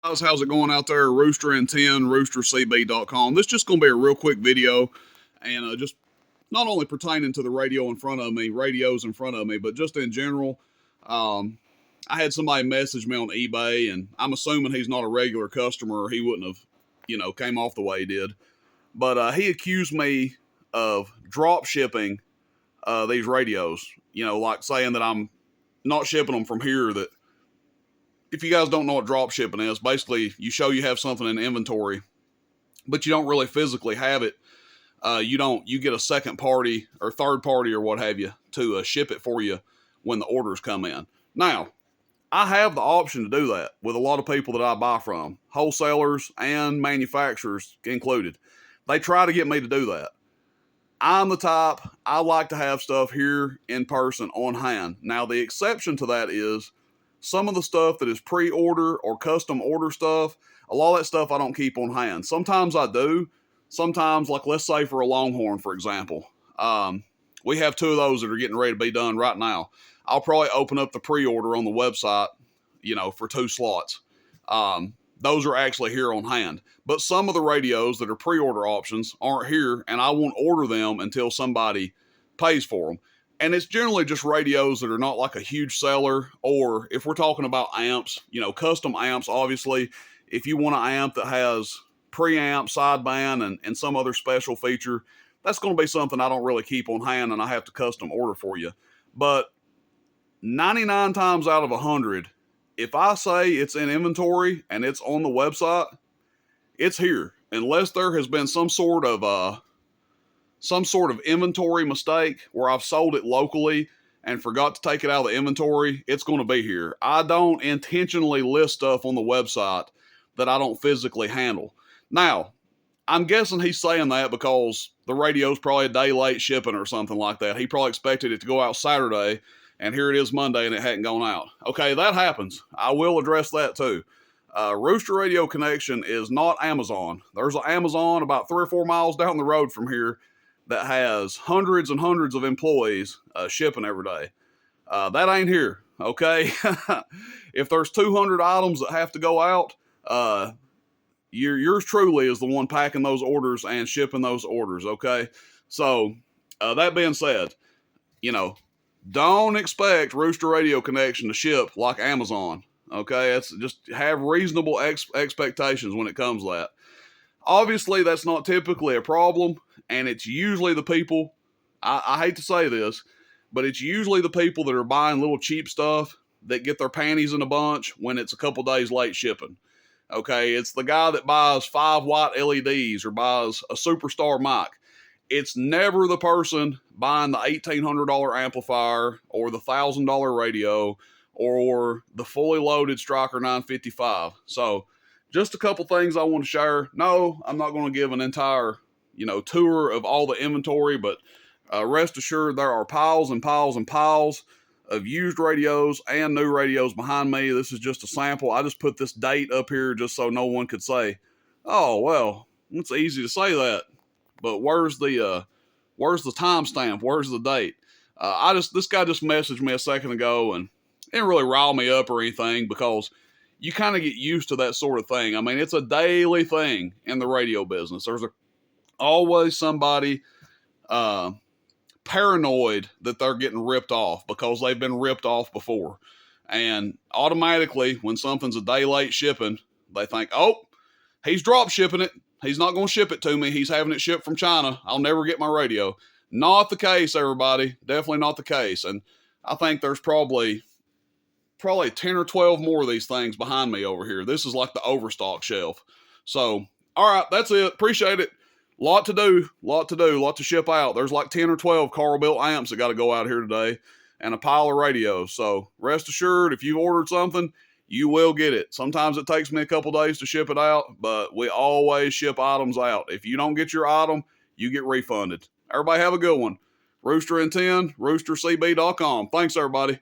Guys, how's it going out there? Rooster and 10, roostercb.com. This is just going to be a real quick video, and just not only pertaining to the radios in front of me, but just in general. I had somebody message me on eBay, and I'm assuming he's not a regular customer, or he wouldn't have, came off the way he did. But he accused me of drop shipping these radios, like saying that I'm not shipping them from here. That if you guys don't know what drop shipping is, basically you show you have something in inventory, but you don't really physically have it. You get a second party or third party or what have you to ship it for you when the orders come in. Now, I have the option to do that with a lot of people that I buy from, wholesalers and manufacturers included. They try to get me to do that. I'm the type, I like to have stuff here in person on hand. Now, the exception to that is some of the stuff that is pre-order or custom order stuff, a lot of that stuff I don't keep on hand. Sometimes I do. Sometimes, like let's say for a Longhorn, for example, we have two of those that are getting ready to be done right now. I'll probably open up the pre-order on the website, for 2 slots. Those are actually here on hand. But some of the radios that are pre-order options aren't here, and I won't order them until somebody pays for them. And it's generally just radios that are not like a huge seller, or if we're talking about amps, custom amps, obviously, if you want an amp that has preamp, sideband, and some other special feature, that's going to be something I don't really keep on hand and I have to custom order for you. But 99 times out of 100, if I say it's in inventory and it's on the website, it's here. Unless there has been some sort of inventory mistake where I've sold it locally and forgot to take it out of the inventory, it's going to be here. I don't intentionally list stuff on the website that I don't physically handle. Now, I'm guessing he's saying that because the radio's probably a day late shipping or something like that. He probably expected it to go out Saturday, and here it is Monday and it hadn't gone out. Okay, that happens. I will address that too. Rooster Radio Connection is not Amazon. There's an Amazon about 3 or 4 miles down the road from here that has hundreds and hundreds of employees shipping every day. That ain't here, okay? If there's 200 items that have to go out, yours truly is the one packing those orders and shipping those orders, okay? So, that being said, don't expect Rooster Radio Connection to ship like Amazon, okay? It's just have reasonable expectations when it comes to that. Obviously, that's not typically a problem, and it's usually the people, I hate to say this, but it's usually the people that are buying little cheap stuff that get their panties in a bunch when it's a couple days late shipping. Okay, it's the guy that buys 5 white LEDs or buys a Superstar mic. It's never the person buying the $1,800 amplifier or the $1,000 radio or the fully loaded Striker 955. So, just a couple things I want to share. No, I'm not going to give an entire, tour of all the inventory, but rest assured there are piles and piles and piles of used radios and new radios behind me. This is just a sample. I just put this date up here just so no one could say, "Oh, well, it's easy to say that, but where's the timestamp? Where's the date?" This guy just messaged me a second ago and it didn't really rile me up or anything because you kind of get used to that sort of thing. I mean, it's a daily thing in the radio business. There's always somebody paranoid that they're getting ripped off because they've been ripped off before. And automatically, when something's a day late shipping, they think, oh, he's drop shipping it. He's not going to ship it to me. He's having it shipped from China. I'll never get my radio. Not the case, everybody. Definitely not the case. And I think there's probably 10 or 12 more of these things behind me over here. This is like the overstock shelf. So, all right, that's it. Appreciate it. Lot to do, lot to ship out. There's like 10 or 12 Carl built amps that got to go out here today and a pile of radios. So rest assured, if you've ordered something, you will get it. Sometimes it takes me a couple days to ship it out, but we always ship items out. If you don't get your item, you get refunded. Everybody have a good one. Rooster and 10, roostercb.com. Thanks, everybody.